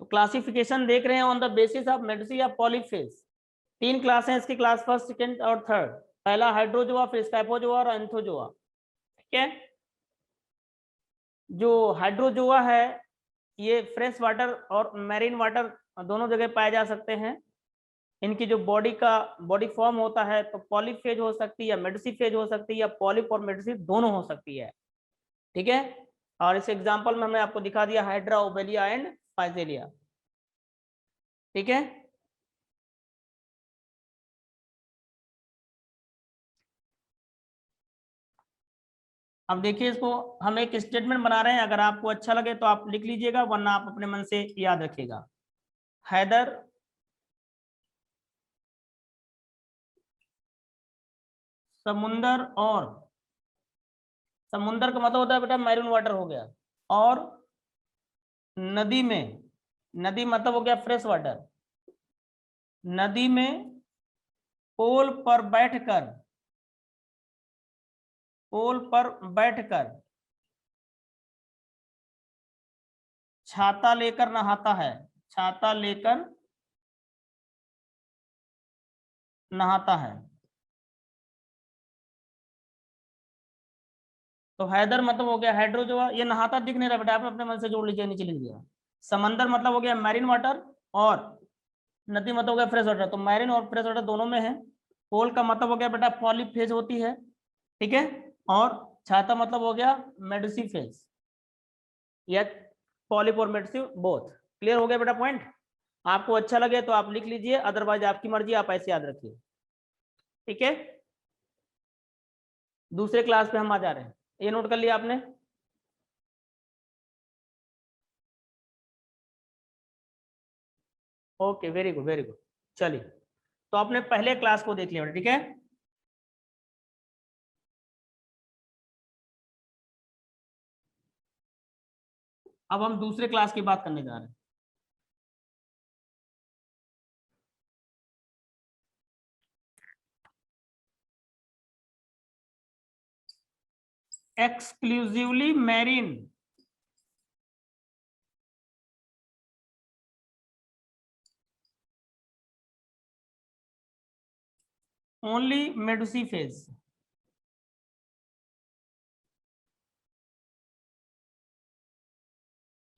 तो क्लासिफिकेशन देख रहे हैं on the basis of Medshi या पॉलीफेज। 3 क्लास हैं इसकी, क्लास फर्स्ट, सेकंड और थर्ड। पहला हाइड्रोजोआ, फिर स्काइपोजोआ और एंथोजोआ। ठीक है, जो हाइड्रोजोआ है ये फ्रेश वाटर और मैरीन वाटर दोनों जगह पाए जा सकते हैं। इनकी जो बॉडी फॉर्म होता है तो पॉलीफेज हो सकती है या मेडसीफेज हो सकती है या पॉलिप और मेडसी दोनों हो सकती है। ठीक है, और इस एग्जांपल में हमने आपको दिखा दिया हाइड्रा, ओबेलिया एंड फाइजेलिया। ठीक है, अब देखिए इसको हम एक स्टेटमेंट बना रहे हैं, अगर आपको अच्छा लगे तो आप लिख लीजिएगा, वरना आप अपने मन से याद रखिएगा। हैदर समुंदर और, समुंदर का मतलब होता है बेटा मैरून वाटर हो गया, और नदी में, नदी मतलब हो गया फ्रेश वाटर, नदी में पोल पर बैठकर, पोल पर बैठकर छाता लेकर नहाता है, छाता लेकर नहाता है। तो हैदर मतलब हो गया हाइड्रोजोआ, ये नहाता दिख नहीं रहा बेटा, आप अपने मन से जोड़ लीजिए, नीचे लिख दिया। समंदर मतलब हो गया मैरीन वाटर, और नदी मतलब हो गया फ्रेश वाटर, तो मैरीन और फ्रेश वाटर दोनों में है। पोल का मतलब हो गया बेटा पॉलीफेज होती है। ठीक है, और छाता मतलब हो गया मेडसी फेज या पॉलिप और मेडसी बोथ। क्लियर हो गया बेटा पॉइंट? आपको अच्छा लगे तो आप लिख लीजिए, अदरवाइज आपकी मर्जी, आप ऐसे याद रखिए। ठीक है, दूसरे क्लास पे हम आ जा रहे हैं, ये नोट कर लिया आपने? Okay, very good very good. चलिए, तो आपने पहले क्लास को देख लिया बेटा, ठीक है। अब हम दूसरे क्लास की बात करने जा रहे हैं। Exclusively marine, only medusae phase,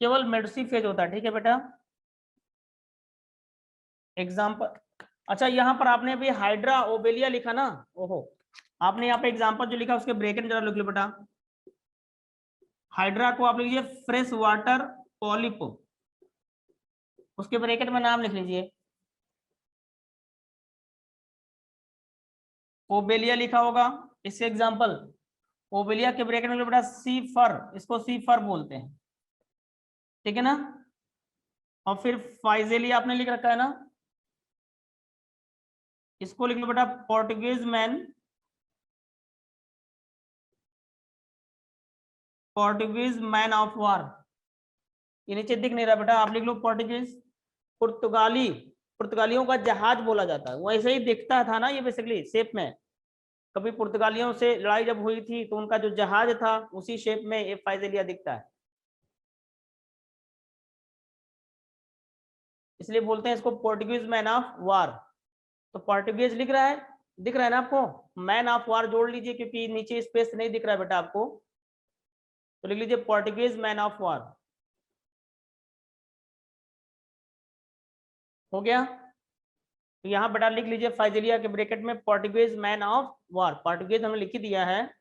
केवल मेडुसी फेज होता है। ठीक है बेटा, एग्जाम्पल, अच्छा यहाँ पर आपने अभी हाइड्रा ओबेलिया लिखा ना, ओहो, आपने यहाँ पे एग्जाम्पल जो लिखा उसके ब्रैकेट जरा लिख लो बेटा। हाइड्रा को आप लिखिए फ्रेश वाटर पॉलिप, उसके ब्रैकेट में नाम लिख लीजिए। ओबेलिया लिखा होगा, इससे एग्जाम्पल, ओबेलिया के ब्रैकेट में बेटा सी फर, इसको सी फर बोलते हैं। ठीक है ना, और फिर फाइजेलिया आपने लिख रखा है ना, इसको लिख लो बेटा Portuguese man, Portuguese man of war. ये नीचे दिख नहीं रहा बेटा, आप लिख लो पोर्टुगीज, पुर्तगाली, पुर्तगालियों का जहाज बोला जाता है, वैसे ही दिखता था ना ये बेसिकली शेप में। कभी पुर्तगालियों से लड़ाई जब हुई थी तो उनका जो जहाज था उसी शेप में ये फाइजेलिया दिखता है, इसलिए बोलते हैं इसको पोर्टुगीज मैन ऑफ वार। तो पोर्टुगीज लिख रहा है, दिख रहा है ना आपको, मैन ऑफ वार जोड़ लीजिए क्योंकि नीचे स्पेस नहीं दिख रहा है बेटा आपको, तो लिख लीजिए पोर्टुगीज मैन ऑफ वार। हो गया, तो यहाँ बेटा लिख लीजिए फाइजेलिया के ब्रैकेट में Portuguese man of war, Portuguese हमने लिख ही दिया है,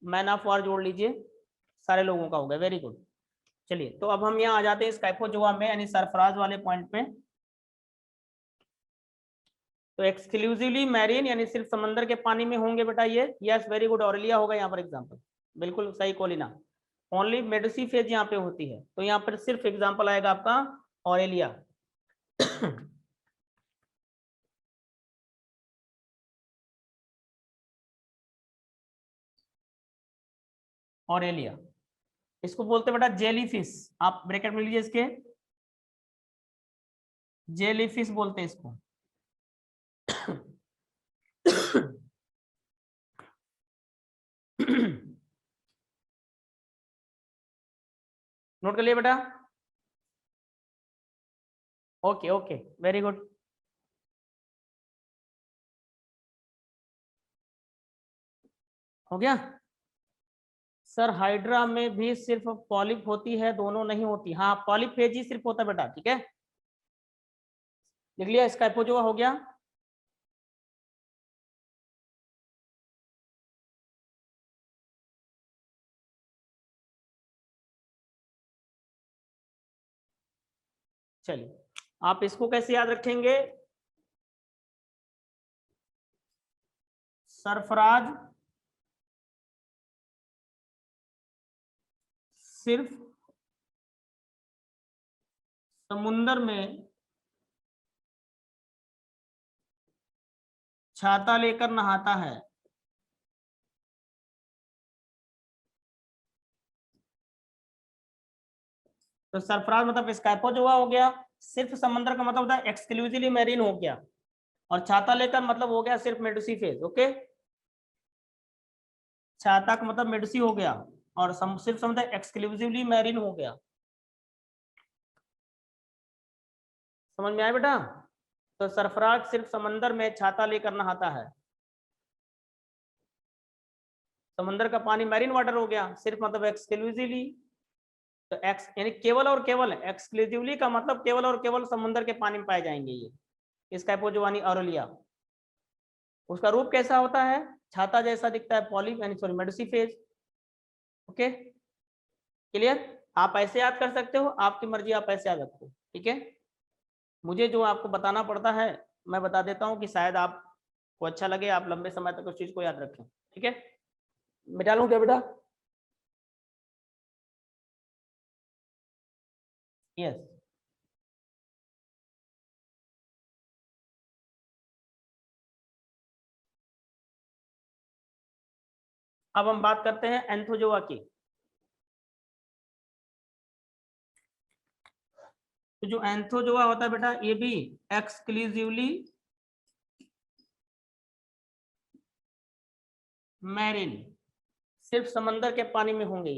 मैन ऑफ वार जोड़ लीजिए, सारे लोगों का हो गया, वेरी गुड। चलिए, तो अब हम यहाँ आ जाते हैं स्काइपोजोआ में, यानी सरफराज वाले पॉइंट पे। तो एक्सक्लूसिवली मैरीन यानी सिर्फ समंदर के पानी में होंगे बेटा ये, यस वेरी गुड, ऑरेलिया होगा यहाँ पर एग्जांपल, बिल्कुल सही कोलिना। ओनली मेडसी फेज यहाँ पे होती है, तो यहाँ पर सिर्फ एग्जांपल आएगा आपका ऑरेलिया। ऑरेलिया, इसको बोलते हैं बेटा जेली फिश, आप ब्रैकेट में लीजिए इसके, जेली फिश बोलते हैं इसको। नोट कर लिया बेटा, ओके ओके, वेरी गुड। हो गया सर। हाइड्रा में भी सिर्फ पॉलिप होती है, दोनों नहीं होती। हाँ, पॉलिप फेज ही सिर्फ होता है बेटा, ठीक है। लिख लिया, स्काइपोजोआ हो गया। चलिए, आप इसको कैसे याद रखेंगे? सरफराज सिर्फ समुंदर में छाता लेकर नहाता है। तो सरफराज मतलब स्काइपोजोआ हो गया। सिर्फ समंदर का मतलब होता है एक्सक्लूसिवली मैरीन हो गया। और छाता लेकर मतलब हो गया सिर्फ मेडुसी फेज। ओके, छाता का मतलब मेडुसी हो गया, और सिर्फ समुद्र एक्सक्लूसिवली मैरीन हो गया। समझ में आया बेटा? तो सरफराज सिर्फ समंदर में छाता लेकर नहाता है। समंदर का पानी मैरीन वाटर हो गया, सिर्फ मतलब एक्सक्लूसिवली। तो एक्स यानी केवल और केवल, एक्सक्लूसिवली का मतलब केवल और केवल समुद्र के पानी में पाए जाएंगे ये स्काइपोजोआनी ऑरेलिया। उसका रूप कैसा होता है? छाता जैसा दिखता है, पॉली यानी sorry medusae phase. Okay, clear? आप ऐसे याद कर सकते हो, आपकी मर्जी, आप ऐसे याद रखो, ठीक है। मुझे जो आपको बताना पड़ता है मैं बता देता हूँ कि शायद आपको अच्छा लगे, आप लंबे समय तक उस चीज को याद रखें, ठीक है। मिटा लूं क्या बेटा? यस। अब हम बात करते हैं एंथोजोआ की। तो जो एंथोजोआ होता है बेटा, ये भी एक्सक्लूसिवली मैरीन, सिर्फ समंदर के पानी में होंगे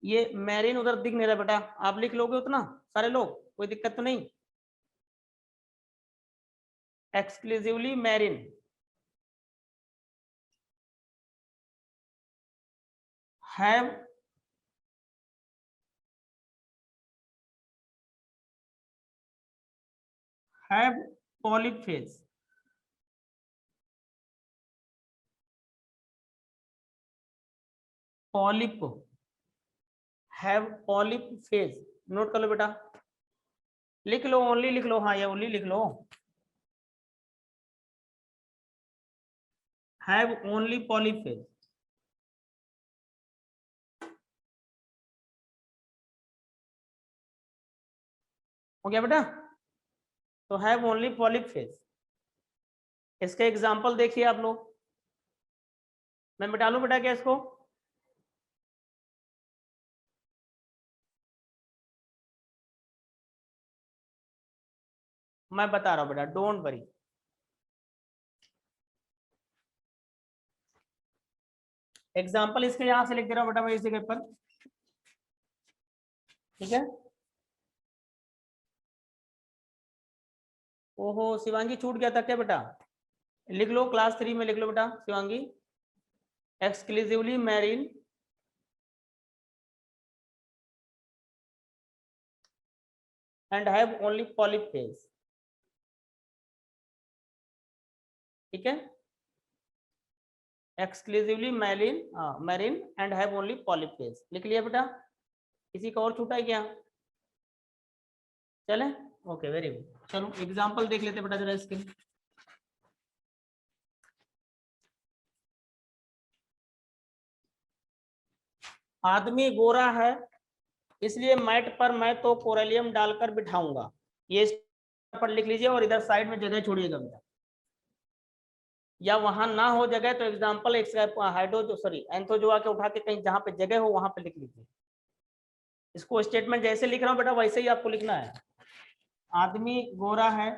ये मैरीन उधर दिख नहीं रहा बेटा, आप लिख लोगे उतना सारे लोग, कोई दिक्कत तो नहीं। Exclusively marine have have polyp phase. Polyp have polyp phase, note कर लो बेटा, लिख लो, ओनली लिख लो, हाँ ये ओनली लिख लो, हैव ओनली पॉलिप फेज। हो गया बेटा? तो हैव ओनली पॉलिप फेज। इसका एग्जांपल देखिए आप लोग, मैं मिटा लूं बेटा क्या इसको? मैं बता रहा हूं बेटा, डोंट वरी। एग्जाम्पल इसके यहां से लिख दे रहा हूं बेटा मैं इस जगह पर, ठीक है। ओहो, शिवांगी छूट गया था क्या बेटा? लिख लो, क्लास 3 में लिख लो बेटा Shivangi, exclusively marine and have only polyp phase, ठीक है। Exclusively marine, marine and have only polyp phase, लिख लिया बेटा? किसी का और छूटा है क्या? चले, ओके वेरी गुड। चलो एग्जांपल देख लेते बेटा जरा इसके। आदमी गोरा है, इसलिए मैट पर मैं तो कोरेलियम डालकर बिठाऊंगा। ये पर लिख लीजिए और इधर साइड में जगह छोड़िएगा बेटा, या वहां ना हो जगह तो एग्जांपल एक हाइड्रो जो सॉरी एंथोजोआ के उठा के कहीं जहां पे जगह हो वहां पे लिख लीजिए। इसको स्टेटमेंट जैसे लिख रहा हूं बेटा वैसे ही आपको लिखना है। आदमी गोरा है,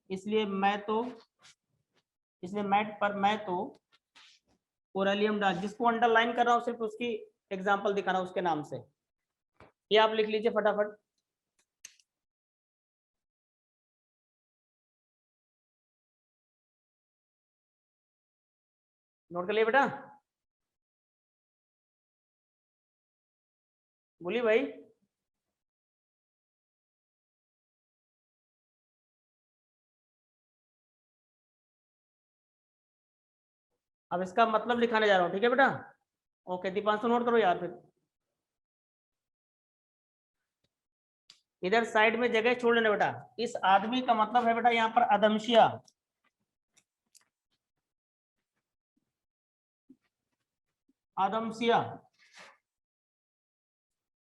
इसलिए मैं तो, इसलिए मैट पर मैं तो कोरेलियम डाल, जिसको अंडरलाइन कर रहा हूँ सिर्फ उसकी एग्जांपल दिखाना उसके नाम से, ये आप लिख लीजिए फटाफट। नोट कर लिए बेटा? बोलिए भाई। अब इसका मतलब लिखाने जा रहा हूँ, ठीक है बेटा? ओके दीपांशु नोट करो यार फिर। इधर साइड में जगह छोड़ लेना बेटा। इस आदमी का मतलब है बेटा यहाँ पर अदमसिया। आदमसिया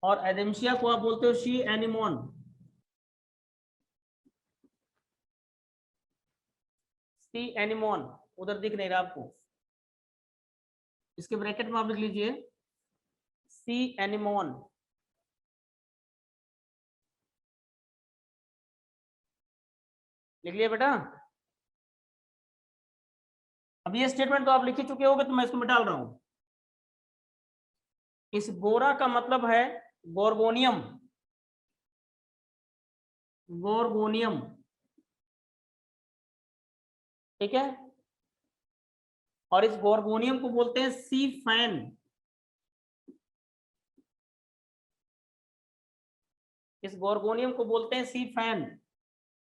और एडेमसिया को आप बोलते हो शी एनिमोन। सी एनिमोन उधर दिख नहीं रहा आपको, इसके ब्रैकेट में आप लिख लीजिए सी एनिमोन। लिख लिया बेटा? अब ये स्टेटमेंट तो आप लिख ही चुके होगे, तो मैं इसको मिटा रहा हूं। इस गोरा का मतलब है गोर्गोनियम। गोर्गोनियम, ठीक है? और इस गोर्गोनियम को बोलते हैं सी फैन। इस गोर्गोनियम को बोलते हैं सी फैन।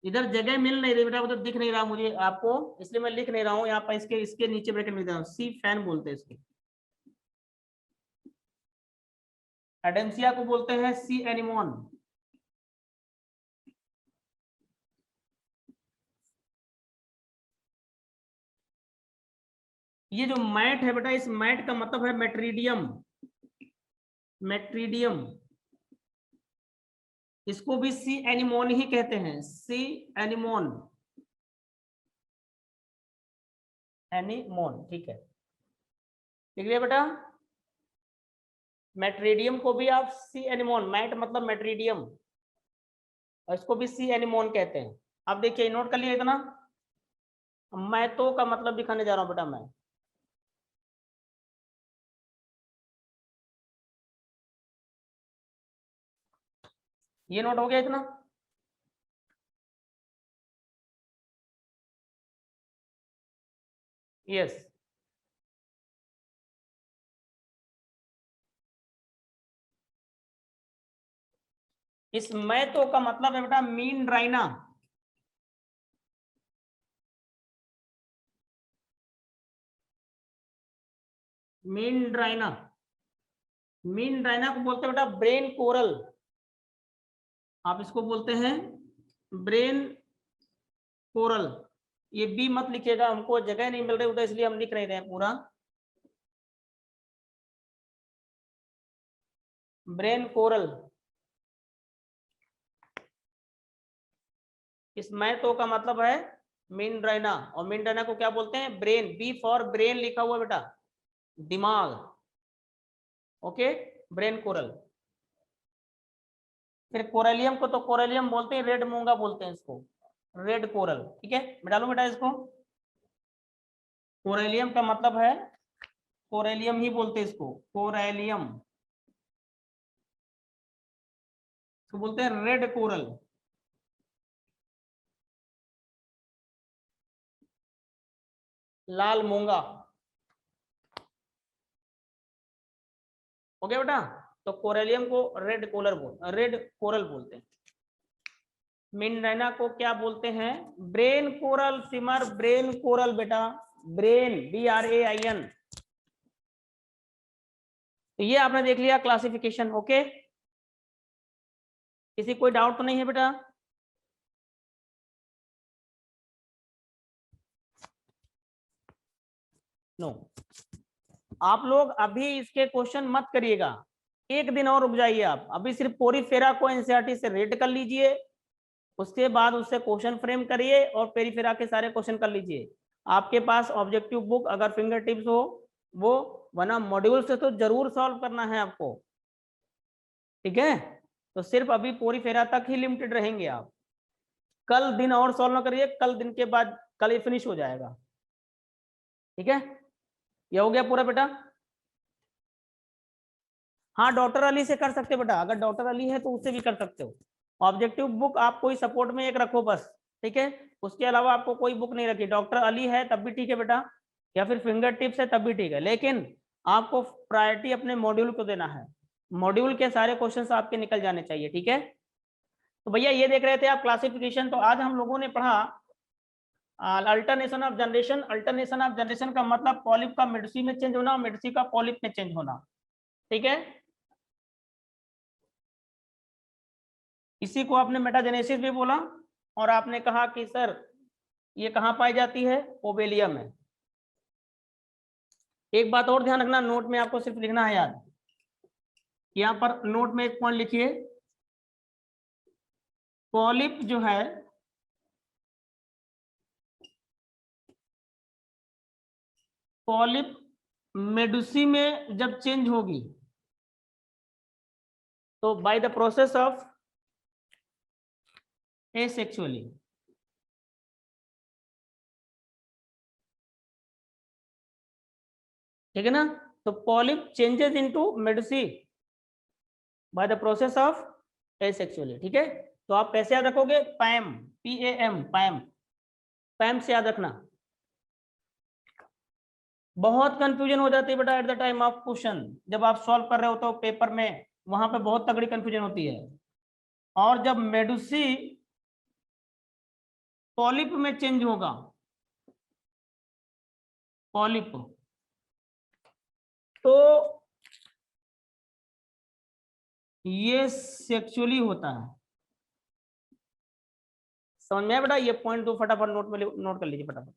इधर जगह मिल नहीं रही बेटा, उधर दिख नहीं रहा मुझे आपको, इसलिए मैं लिख नहीं रहा हूं यहाँ पर। इसके इसके नीचे ब्रैकेट में हूं, सी फैन बोलते हैं इसके। एडेमसिया को बोलते हैं सी एनिमोन। ये जो मैट है बेटा, इस मैट का मतलब है मेट्रीडियम। मेट्रीडियम, इसको भी सी एनिमोन ही कहते हैं, सी एनिमोन। एनिमोन, ठीक है? ठीक है बेटा? मेट्रीडियम को भी आप सी एनिमोन, मैट मतलब मेट्रीडियम, और इसको भी सी एनिमोन कहते हैं। अब देखिए नोट कर लिया इतना। मैतो का मतलब दिखाने जा रहा हूं बेटा मैं। ये नोट हो गया इतना? यस। इस मैतो का मतलब है बेटा मीन ड्राइना। मीन ड्राइना, मीन ड्राइना को बोलते हैं बेटा ब्रेन कोरल। आप इसको बोलते हैं ब्रेन कोरल। ये बी मत लिखिएगा, हमको जगह नहीं मिल रही उधर, इसलिए हम लिख नहीं रहे हैं पूरा। Brain coral. इस मैतो का मतलब है मिनड्राइना, और मिनड्राइना को क्या बोलते हैं? ब्रेन। बी फॉर ब्रेन लिखा हुआ बेटा, दिमाग। Okay, brain coral. फिर कोरेलियम को तो कोरेलियम बोलते हैं, रेड मूंगा बोलते हैं इसको, रेड कोरल। ठीक है, मिटा लो बेटा इसको। कोरेलियम का मतलब है, कोरेलियम ही बोलते हैं इसको, कोरेलियम। तो बोलते हैं रेड कोरल। लाल मूंगा। हो गया बेटा? तो कोरेलियम को रेड कोरल बोलते हैं। मिनरैना को क्या बोलते हैं? Brain coral. सिमर ब्रेन कोरल बेटा, ब्रेन, BRAIN। तो ये आपने देख लिया क्लासिफिकेशन। ओके, किसी कोई डाउट तो नहीं है बेटा? नो। आप लोग अभी इसके क्वेश्चन मत करिएगा, एक दिन और रुक जाइए आप। अभी सिर्फ पेरीफेरा को एनसीईआरटी से रेड कर लीजिए, उसके बाद उससे क्वेश्चन फ्रेम करिए और पेरीफेरा के सारे क्वेश्चन कर लीजिए। आपके पास ऑब्जेक्टिव बुक अगर फिंगर टिप्स हो वो, वरना मॉड्यूल से तो जरूर सॉल्व करना है आपको। ठीक है, तो सिर्फ अभी पेरीफेरा तक ही लिमिटेड रहेंगे आप। कल दिन और सॉल्व ना करिए, कल दिन के बाद, कल ये फिनिश हो जाएगा। ठीक है, ये हो गया पूरा बेटा? हाँ, डॉक्टर अली से कर सकते हो बेटा, अगर डॉक्टर अली है तो उससे भी कर सकते हो। ऑब्जेक्टिव बुक आप कोई सपोर्ट में एक रखो बस। ठीक है, उसके अलावा आपको कोई बुक नहीं रखी। डॉक्टर अली है तब भी ठीक है बेटा, या फिर फिंगर टिप्स है तब भी ठीक है, लेकिन आपको प्रायोरिटी अपने मॉड्यूल को देना है। मॉड्यूल के सारे क्वेश्चंस आपके निकल जाने चाहिए, ठीक है। तो भैया ये देख रहे थे आप क्लासिफिकेशन। तो आज हम लोगों ने पढ़ा alternation of generation. Alternation of generation का मतलब पॉलिप का मेडिसी में चेंज होना, मेडिसी का पॉलिप में चेंज होना, ठीक है। इसी को आपने मेटाजेनेसिस भी बोला, और आपने कहा कि सर ये कहाँ पाई जाती है, ओवेलियम में। एक बात और ध्यान रखना, नोट में आपको सिर्फ लिखना है याद, यहाँ पर नोट में एक पॉइंट लिखिए, पॉलिप जो है पॉलिप मेडुसी में जब चेंज होगी तो by the process of asexually, ठीक है ना। तो polyp changes into medusae by the process of asexually, ठीक है। तो आप कैसे याद रखोगे, पैम, PAM, पैम, पैम से याद रखना। बहुत कंफ्यूजन हो जाती है बेटा at the time of question, जब आप सॉल्व कर रहे हो तो पेपर में वहां पे बहुत तगड़ी कंफ्यूजन होती है। और जब मेडुसी पॉलिप में चेंज होगा, पॉलिप, तो ये सेक्सुअली होता है। समझ में आया बेटा, ये पॉइंट दो फटाफट नोट में नोट कर लीजिए फटाफट।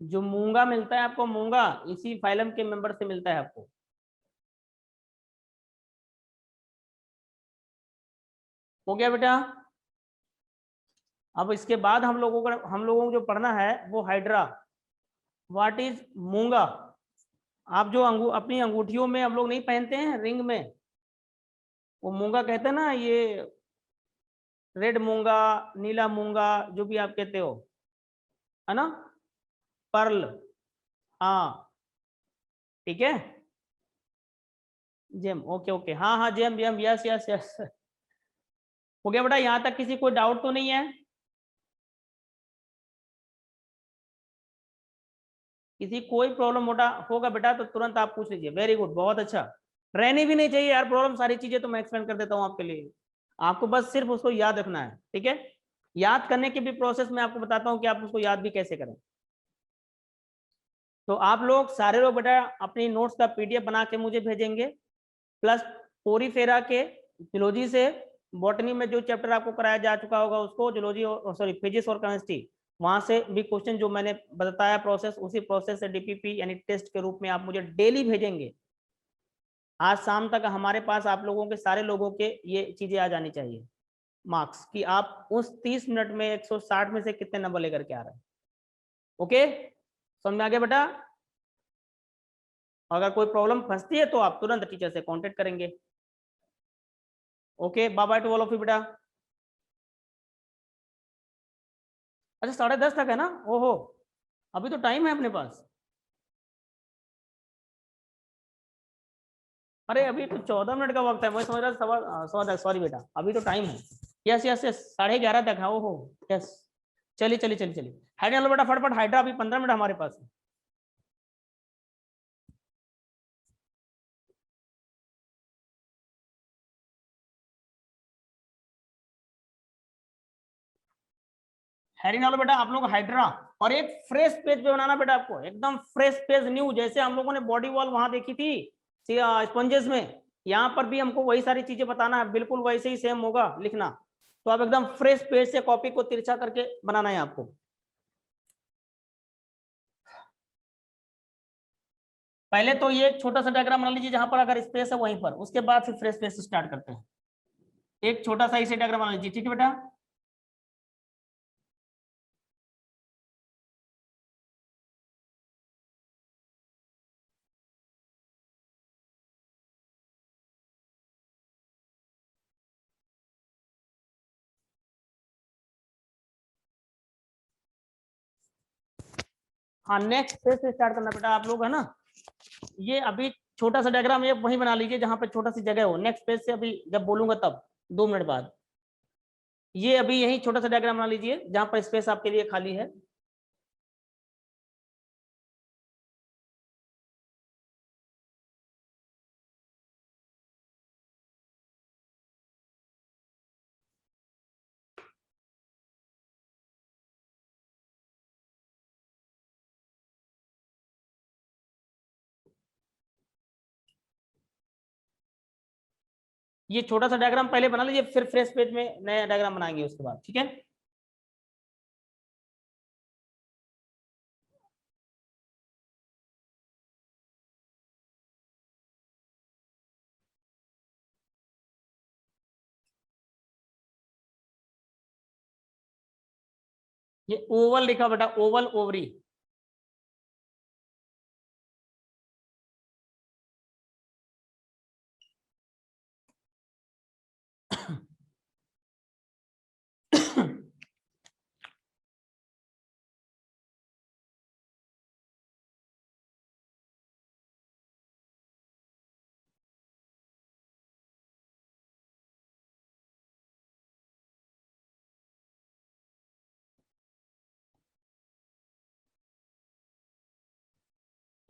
जो मूंगा मिलता है आपको, मूंगा इसी फाइलम के मेंबर से मिलता है आपको। हो गया बेटा। अब इसके बाद हम लोगों को जो पढ़ना है वो हाइड्रा। व्हाट इज मूंगा। आप जो अपनी अंगूठियों में हम लोग नहीं पहनते हैं रिंग में, वो मूंगा कहते हैं ना, ये रेड मूंगा, नीला मूंगा, जो भी आप कहते हो, है ना, पर्ल, हाँ, ठीक है। जेम, ओके ओके, हाँ हाँ, जेम जेम, यस यस यस। हो गया बेटा, यहाँ तक किसी कोई डाउट तो नहीं है। किसी कोई प्रॉब्लम होगा बेटा तो तुरंत आप पूछ लीजिए। वेरी गुड, बहुत अच्छा। रहनी भी नहीं चाहिए यार प्रॉब्लम, सारी चीजें तो मैं एक्सप्लेन कर देता हूँ आपके लिए। आपको बस सिर्फ उसको याद रखना है, ठीक है। याद करने की भी प्रोसेस मैं आपको बताता हूँ कि आप उसको याद भी कैसे करें। तो आप लोग सारे लोग बेटा अपनी नोट्स का PDF बना के मुझे भेजेंगे, प्लस पोरीफेरा के जूलॉजी से बॉटनी में जो चैप्टर आपको कराया जा चुका होगा उसको, जूलॉजी सॉरी फिजिक्स और केमिस्ट्री, वहां से भी क्वेश्चन जो मैंने बताया प्रोसेस, उसी प्रोसेस से DPP यानी टेस्ट के रूप में आप मुझे डेली भेजेंगे। आज शाम तक हमारे पास आप लोगों के सारे लोगों के ये चीजें आ जानी चाहिए, मार्क्स, कि आप उस 30 मिनट में 160 में से कितने नंबर लेकर के आ रहे हैं। ओके, समझ में आ गया बेटा। अगर कोई प्रॉब्लम फंसती है तो आप तुरंत टीचर से कांटेक्ट करेंगे। Okay, bye bye to all of you बेटा। अच्छा 10:30 तक है ना, ओहो, अभी तो टाइम है अपने पास। अरे अभी तो 14 मिनट का वक्त है, मैं समझ रहा था सवा, सॉरी बेटा, अभी तो टाइम है। यस यस यस, 11:30 तक है, ओहो, यस। चलिए चलिए चलिए चलिए, हाइड्रा बेटा फटाफट, हाइड्रा अभी 15 मिनट हमारे पास है। हैरी नालो बेटा आप लोग हाइड्रा, और एक फ्रेश पेज पे बनाना बेटा, आपको एकदम फ्रेश पेज न्यू, जैसे हम लोगों ने बॉडी वॉल वहां देखी थी स्पंजेस में, यहाँ पर भी हमको वही सारी चीजें बताना है, बिल्कुल वैसे ही सेम होगा लिखना। तो आप एकदम फ्रेश पेज से कॉपी को तिरछा करके बनाना है आपको। पहले तो ये एक छोटा सा डायग्राम बना लीजिए जहां पर अगर स्पेस है वहीं पर, उसके बाद फिर फ्रेश पेज से स्टार्ट करते हैं। एक छोटा सा इसे डायग्राम बना लीजिए, ठीक है बेटा। हाँ, नेक्स्ट पेज से स्टार्ट करना बेटा आप लोग, है ना। ये अभी छोटा सा डायग्राम ये वहीं बना लीजिए जहां पे छोटा सी जगह हो, नेक्स्ट पेज से अभी जब बोलूंगा तब 2 मिनट बाद। ये अभी यही छोटा सा डायग्राम बना लीजिए जहां पर स्पेस आपके लिए खाली है। ये छोटा सा डायग्राम पहले बना लीजिए, फिर फ्रेश पेज में नया डायग्राम बनाएंगे उसके बाद, ठीक है। ये ओवल लिखा बेटा, ओवल ओवरी।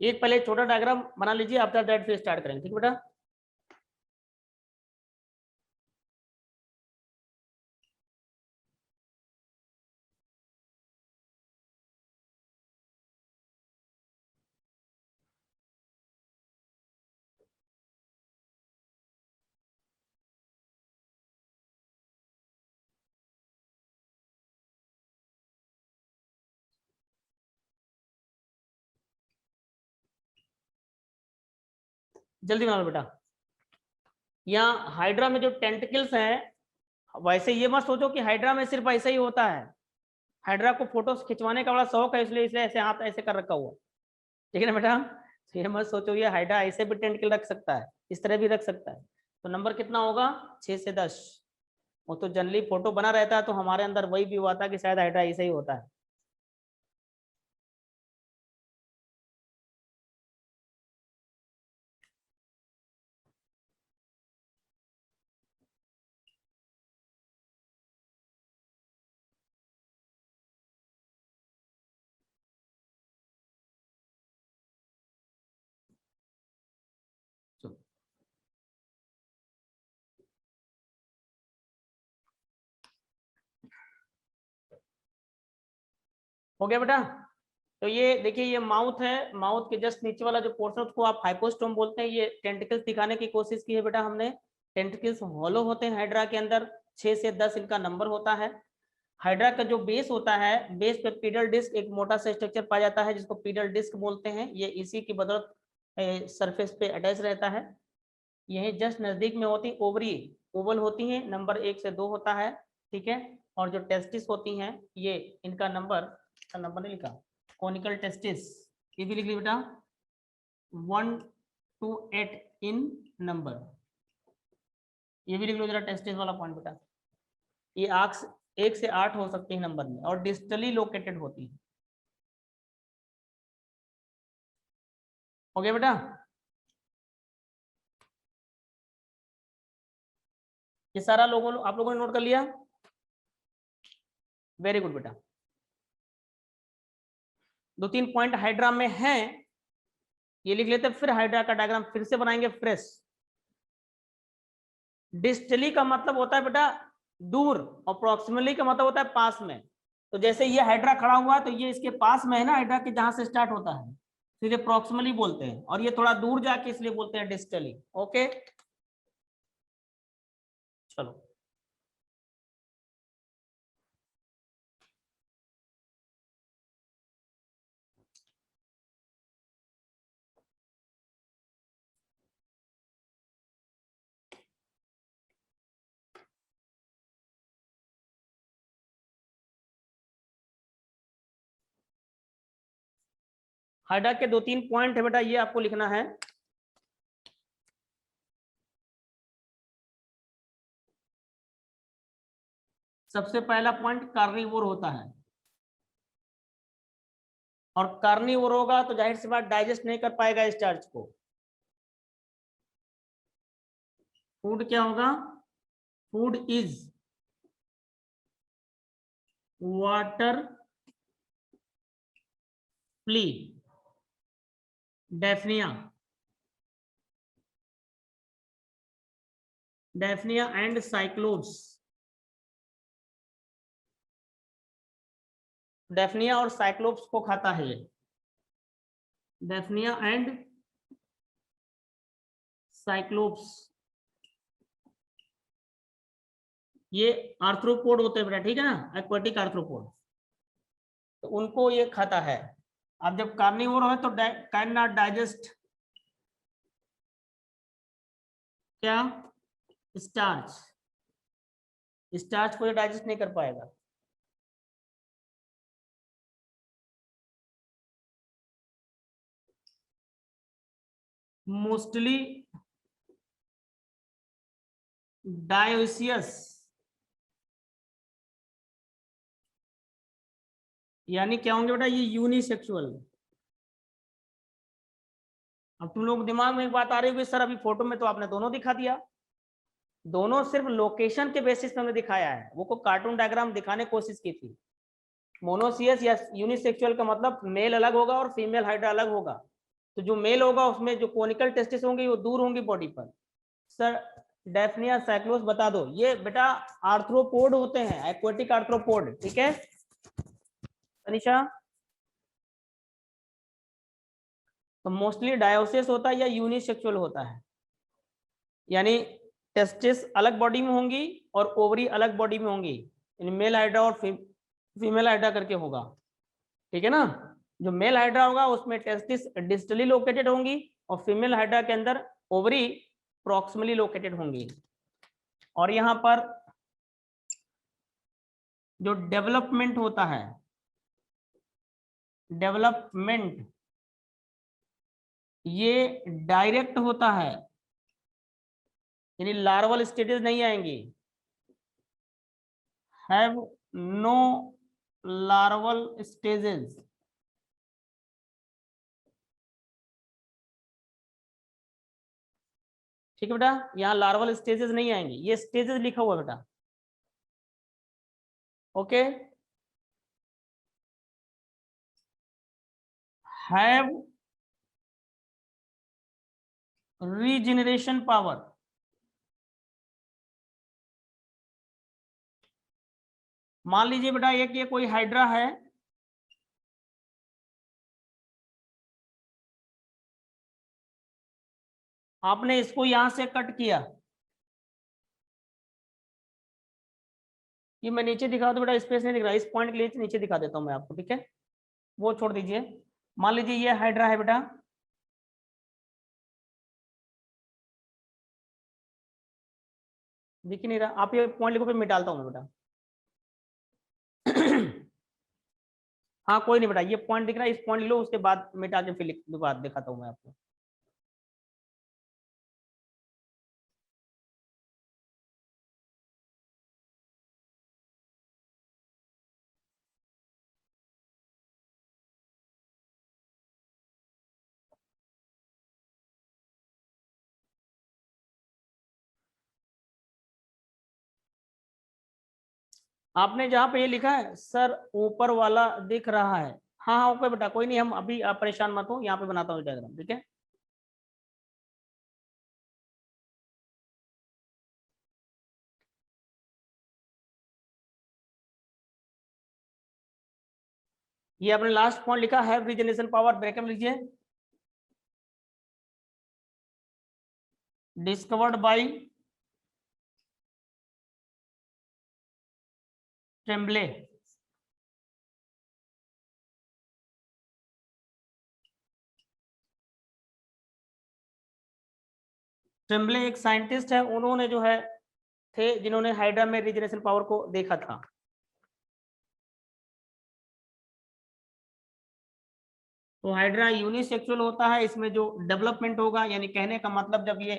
एक पहले छोटा डायग्राम बना लीजिए, आफ्टर दैट फिर स्टार्ट करेंगे, ठीक है बेटा। जल्दी बना लो बेटा। यहाँ हाइड्रा में जो टेंटिकल्स हैं, वैसे ये मत सोचो कि हाइड्रा में सिर्फ ऐसा ही होता है। हाइड्रा को फोटो खिंचवाने का बड़ा शौक है, इसलिए ऐसे हाथ ऐसे कर रखा हुआ, ठीक है ना बेटा। तो ये मत सोचो ये हाइड्रा ऐसे भी टेंटिकल रख सकता है, इस तरह भी रख सकता है। तो नंबर कितना होगा? 6 से 10। वो तो जनरली फोटो बना रहता है, तो हमारे अंदर वही भी हुआ था कि शायद हाइड्रा ऐसे ही होता है। हो गया बेटा। तो ये देखिए, ये माउथ है, माउथ के जस्ट नीचे वाला जो पोर्शन उसको आप हाइपोस्टोम बोलते हैं। ये टेंटिकल्स दिखाने की कोशिश की है बेटा हमने। टेंटिकल्स हॉलो होते हैं हाइड्रा के अंदर, 6 से 10 इनका नंबर होता है। हाइड्रा का जो बेस होता है, बेस पे पीडल डिस्क एक मोटा सा स्ट्रक्चर पाया जाता है जिसको पीडल डिस्क बोलते हैं। ये इसी की बदौलत सरफेस पे अटैच रहता है। यही जस्ट नजदीक में होती ओवरी, ओवल होती है, नंबर 1 से 2 होता है, ठीक है। और जो टेस्टिस होती हैं, ये इनका नंबर नहीं लिखा, कॉनिकल टेस्टिस, ये भी लिख ली बेटा, 1 to 8 इन नंबर। ये भी लिख लो जरा टेस्टिस वाला पॉइंट बेटा। ये 1 से 8 हो सकती है नंबर में, और डिस्टली लोकेटेड होती है। हो गया बेटा। ये सारा आप लोगों ने नोट कर लिया? वेरी गुड बेटा। 2-3 पॉइंट हाइड्रा में हैं, ये लिख लेते हैं, फिर हाइड्रा का डायग्राम फिर से बनाएंगे फ्रेश। डिस्टली का मतलब होता है बेटा दूर, और प्रॉक्सिमली का मतलब होता है पास में। तो जैसे ये हाइड्रा खड़ा हुआ है, तो ये इसके पास में है ना, हाइड्रा के जहां से स्टार्ट होता है, तो ये प्रॉक्सिमली बोलते हैं, और ये थोड़ा दूर जाके इसलिए बोलते हैं डिस्टली। ओके चलो। हाइड्रा के 2-3 पॉइंट है बेटा, ये आपको लिखना है। सबसे पहला पॉइंट कार्निवोर होता है, और कार्निवोर होगा तो जाहिर सी बात डाइजेस्ट नहीं कर पाएगा स्टार्च को। फूड क्या होगा? Food is water flea daphnia and cyclops. Daphnia और साइक्लोप्स को खाता है ये। डेफनिया एंड साइक्लोप्स ये आर्थ्रोपोड होते हैं बेटा, ठीक है ना, एक्वाटिक आर्थ्रोपोड, तो उनको ये खाता है। अब जब कार्निवोर है तो कैन नॉट डाइजेस्ट क्या? स्टार्च। स्टार्च को ये डाइजेस्ट नहीं कर पाएगा। मोस्टली डायोसियस यानी क्या होंगे बेटा? ये यूनिसेक्सुअल। अब तुम लोग दिमाग में एक बात आ रही होगी, सर अभी फोटो में तो आपने दोनों दिखा दिया। दोनों सिर्फ लोकेशन के बेसिस पे हमने दिखाया है, वो को कार्टून डायग्राम दिखाने की कोशिश की थी। मोनोसियस या यूनिसेक्सुअल का मतलब मेल अलग होगा और फीमेल हाइड्रा अलग होगा। तो जो मेल होगा उसमें जो कोनिकल टेस्टिस होंगी वो दूर होंगी बॉडी पर। सर डेफनिया साइक्लोस बता दो, ये बेटा आर्थ्रोपोड होते हैं, एक्वाटिक आर्थ्रोपोड, ठीक है तनिषा? तो मोस्टली डायोसिस होता है या यूनिसेक्सुअल होता है, यानी टेस्टिस अलग बॉडी में होंगी और ओवरी अलग बॉडी में होंगी, यानी मेल हाइड्रा और फीमेल हाइड्रा करके होगा, ठीक है ना? जो मेल हाइड्रा होगा उसमें टेस्टिस डिस्टली लोकेटेड होंगी और फीमेल हाइड्रा के अंदर ओवरी प्रॉक्सिमली लोकेटेड होंगी। और यहाँ पर जो डेवलपमेंट होता है, डेवलपमेंट ये डायरेक्ट होता है, यानी लार्वल स्टेजेस नहीं आएंगी। हैव नो लार्वल स्टेजेस, ठीक है बेटा, यहाँ लार्वल स्टेजेस नहीं आएंगे, ये स्टेजेस लिखा हुआ बेटा, ओके। हैव रीजनरेशन पावर, मान लीजिए बेटा एक ये कोई हाइड्रा है, आपने इसको यहां से कट किया, ये मैं नीचे दिखा दो बेटा, स्पेस नहीं दिख रहा, इस पॉइंट के लिए नीचे दिखा देता हूं मैं आपको, ठीक है, वो छोड़ दीजिए। मान लीजिए ये हाइड्रा है बेटा, दिख ही नहीं रहा, आप ये पॉइंट लिखो, फिर मिटालता हूं मैं बेटा। हाँ कोई नहीं बेटा, ये पॉइंट दिख रहा है, इस पॉइंट लो, उसके बाद मिटा के फिर बात दिखाता हूँ मैं आपको। आपने जहाँ पे ये लिखा है सर ऊपर वाला दिख रहा है, हाँ हाँ ओके बेटा, कोई नहीं, हम अभी आप परेशान मत हो, यहाँ पे बनाता हूँ डायग्राम, ठीक है। ये आपने लास्ट पॉइंट लिखा है रीजनरेशन पावर, ब्रेकअप लीजिए, डिस्कवर्ड बाय ट्रेम्बले। ट्रेम्बले एक साइंटिस्ट है, उन्होंने जो है थे जिन्होंने हाइड्रा में रीजनरेशन पावर को देखा था। तो हाइड्रा यूनिसेक्सुअल होता है, इसमें जो डेवलपमेंट होगा, यानी कहने का मतलब जब ये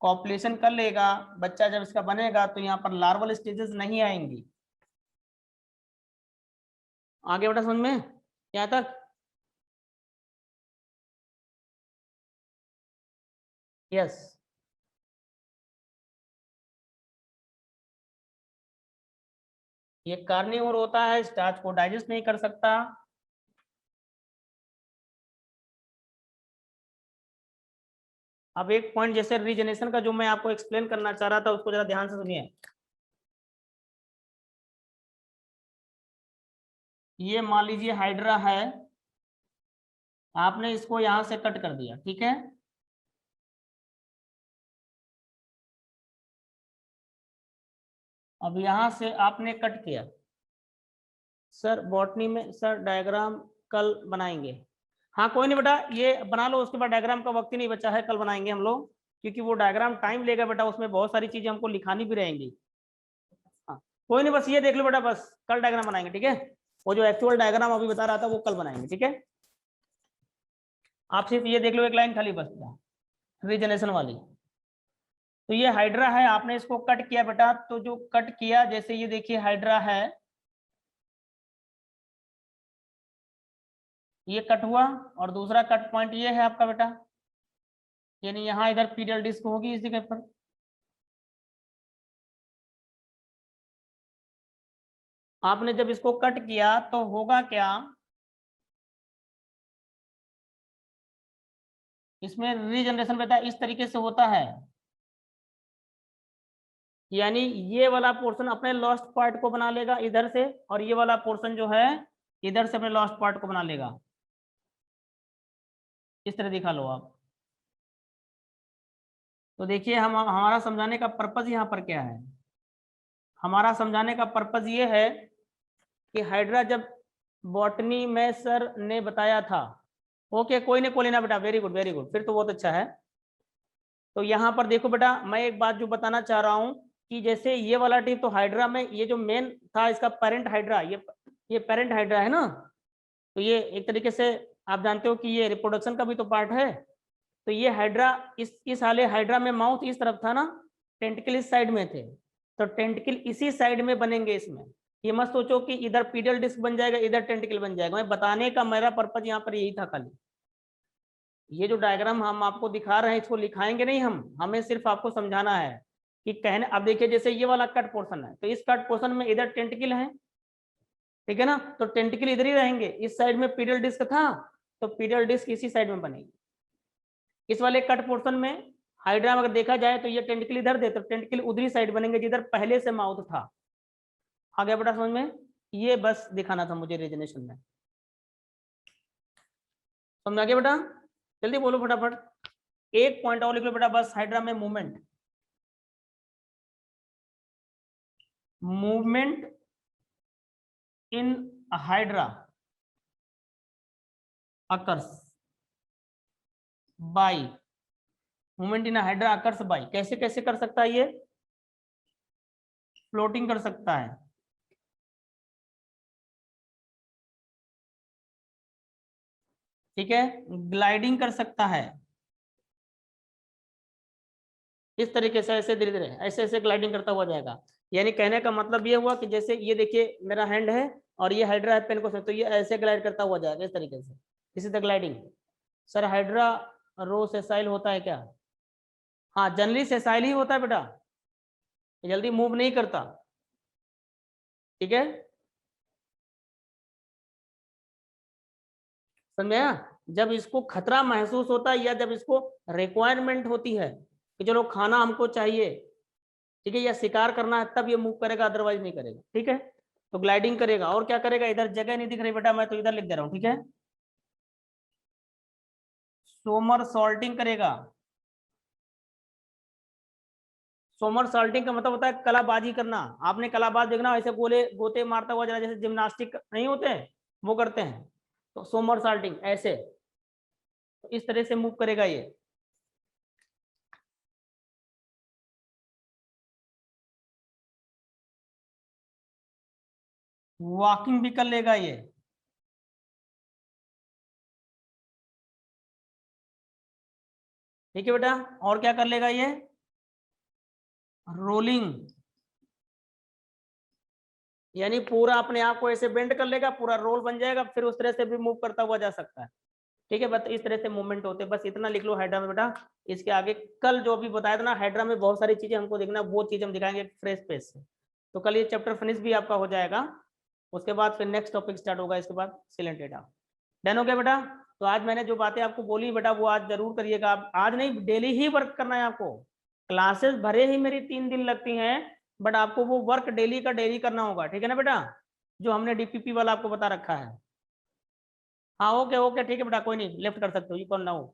कॉपुलेशन कर लेगा, बच्चा जब इसका बनेगा, तो यहाँ पर लार्वल स्टेजेस नहीं आएंगी। आगे बेटा समझ में यहाँ तक? यस। ये कार्निवोर होता है, स्टार्च को डाइजेस्ट नहीं कर सकता। अब एक पॉइंट जैसे रीजनरेशन का जो मैं आपको एक्सप्लेन करना चाह रहा था, उसको जरा ध्यान से सुनिए। ये मान लीजिए हाइड्रा है, आपने इसको यहां से कट कर दिया, ठीक है। अब यहां से आपने कट किया। सर बॉटनी में सर डायग्राम कल बनाएंगे। हाँ कोई नहीं बेटा, ये बना लो, उसके बाद डायग्राम का वक्त ही नहीं बचा है, कल बनाएंगे हम लोग, क्योंकि वो डायग्राम टाइम लेगा बेटा, उसमें बहुत सारी चीजें हमको लिखानी भी रहेंगी। हाँ कोई नहीं, बस ये देख लो बेटा, बस कल डायग्राम बनाएंगे, ठीक है। वो जो एक्चुअल डायग्राम अभी बता रहा था वो कल बनाएंगे, ठीक है। आप सिर्फ ये देख लो, एक लाइन खाली बस रीजनरेशन वाली। तो ये हाइड्रा है, आपने इसको कट किया बेटा, तो जो कट किया, जैसे ये देखिए हाइड्रा है, ये कट हुआ, और दूसरा कट पॉइंट ये है आपका बेटा, यानी यहाँ इधर पीरियल डिस्क होगी इस जगह पर। आपने जब इसको कट किया तो होगा क्या, इसमें रीजनरेशन बेटा इस तरीके से होता है, यानी ये वाला पोर्शन अपने लॉस्ट पार्ट को बना लेगा इधर से, और ये वाला पोर्शन जो है इधर से अपने लॉस्ट पार्ट को बना लेगा। इस तरह दिखा लो आप। तो देखिए हम हमारा समझाने का पर्पज यहाँ पर क्या है। हमारा समझाने का पर्पज ये है कि हाइड्रा जब बॉटनी में सर ने बताया था, ओके कोई नहीं, कोई लेना बेटा, वेरी गुड वेरी गुड, फिर तो बहुत अच्छा है। तो यहाँ पर देखो बेटा, मैं एक बात जो बताना चाह रहा हूँ कि जैसे ये वाला टिप तो हाइड्रा में ये जो मेन था इसका पेरेंट हाइड्रा, ये पेरेंट हाइड्रा है ना, तो ये एक तरीके से आप जानते हो कि ये रिप्रोडक्शन का भी तो पार्ट है। तो ये हाइड्रा इस हाले हाइड्रा में माउथ इस तरफ था ना, टेंटिकल इस साइड में थे, तो टेंटिकल इसी साइड में बनेंगे इसमें। ये मत सोचो कि इधर पीडियल डिस्क बन जाएगा इधर टेंटिकल बन जाएगा, मैं बताने का मेरा पर्पज यहाँ पर यही था खाली। ये जो डायग्राम हम आपको दिखा रहे हैं इसको लिखाएंगे नहीं हम, हमें सिर्फ आपको समझाना है कि कहने। अब देखिए जैसे ये वाला कट पोर्शन है, तो इस कट पोर्शन में इधर टेंटिकल है, ठीक है ना, तो टेंटिकल इधर ही रहेंगे। इस साइड में पीडियल डिस्क था, तो पीडियल डिस्क इसी साइड में बनेगी। इस वाले कट पोर्शन में हाइड्रा अगर देखा जाए तो ये टेंटिकल इधर दे, तो टेंटिकल उधरी साइड बनेंगे जिधर पहले से माउथ था। आ गया बेटा समझ में, ये बस दिखाना था मुझे रीजनेशन में। समझ आ गया बेटा, जल्दी बोलो फटाफट। एक पॉइंट और लिख लो बेटा बस, हाइड्रा में movement, movement in hydra occurs by, movement in hydra occurs by, कैसे कैसे कर सकता है ये, फ्लोटिंग कर सकता है, ठीक है, ग्लाइडिंग कर सकता है, इस तरीके से ऐसे धीरे धीरे ऐसे ऐसे ग्लाइडिंग करता हुआ जाएगा। यानी कहने का मतलब ये हुआ कि जैसे ये देखिए मेरा हैंड है और ये हाइड्रा है पेन को, तो ये ऐसे ग्लाइड करता हुआ जाएगा इस तरीके से, इसी तरह ग्लाइडिंग। सर हाइड्रा रो सेसाइल होता है क्या, हाँ जनरली सेसाइल ही होता है बेटा, जल्दी मूव नहीं करता, ठीक है, समझा। जब इसको खतरा महसूस होता है या जब इसको रिक्वायरमेंट होती है कि चलो खाना हमको चाहिए, ठीक है, या शिकार करना है, तब ये मूव करेगा, अदरवाइज नहीं करेगा, ठीक है। तो ग्लाइडिंग करेगा, और क्या करेगा, इधर जगह नहीं दिख रही बेटा, मैं तो इधर लिख दे रहा हूँ, ठीक है। सोमर सॉल्टिंग करेगा, सोमर सॉल्टिंग का मतलब होता है कलाबाजी करना। आपने कलाबाज देखना, ऐसे गोले गोते मारता हुआ, जरा जैसे जिम्नास्टिक नहीं होते हैं वो करते हैं, तो सोमर सॉल्टिंग ऐसे, तो इस तरह से मूव करेगा ये। वॉकिंग भी कर लेगा ये, ठीक है बेटा। और क्या कर लेगा ये, रोलिंग, यानी पूरा अपने आप को ऐसे बेंड कर लेगा, पूरा रोल बन जाएगा, फिर उस तरह से भी मूव करता हुआ जा सकता है, ठीक है। बस इस तरह से मूवमेंट होते हैं, बस इतना लिख लो हाइड्रा में बेटा। इसके आगे कल जो भी बताया था ना, हाइड्रा में बहुत सारी चीजें हमको देखना, वो चीज हम दिखाएंगे फ्रेश पेज से। तो कल ये चैप्टर फिनिश भी आपका हो जाएगा। उसके बाद फिर नेक्स्ट टॉपिक स्टार्ट होगा, इसके बाद सिलेंट डेटा। डन हो गया बेटा? तो आज मैंने जो बातें आपको बोली बेटा वो आज जरूर करिएगा। आप आज नहीं, डेली ही वर्क करना है आपको। क्लासेस भरे ही मेरी 3 दिन लगती हैं, बट आपको वो वर्क डेली का डेली करना होगा, ठीक है ना बेटा? जो हमने डीपीपी वाला आपको बता रखा है। हाँ ओके ओके ठीक है बेटा, कोई नहीं, लेफ्ट कर सकते हो, यू कैन नाउ।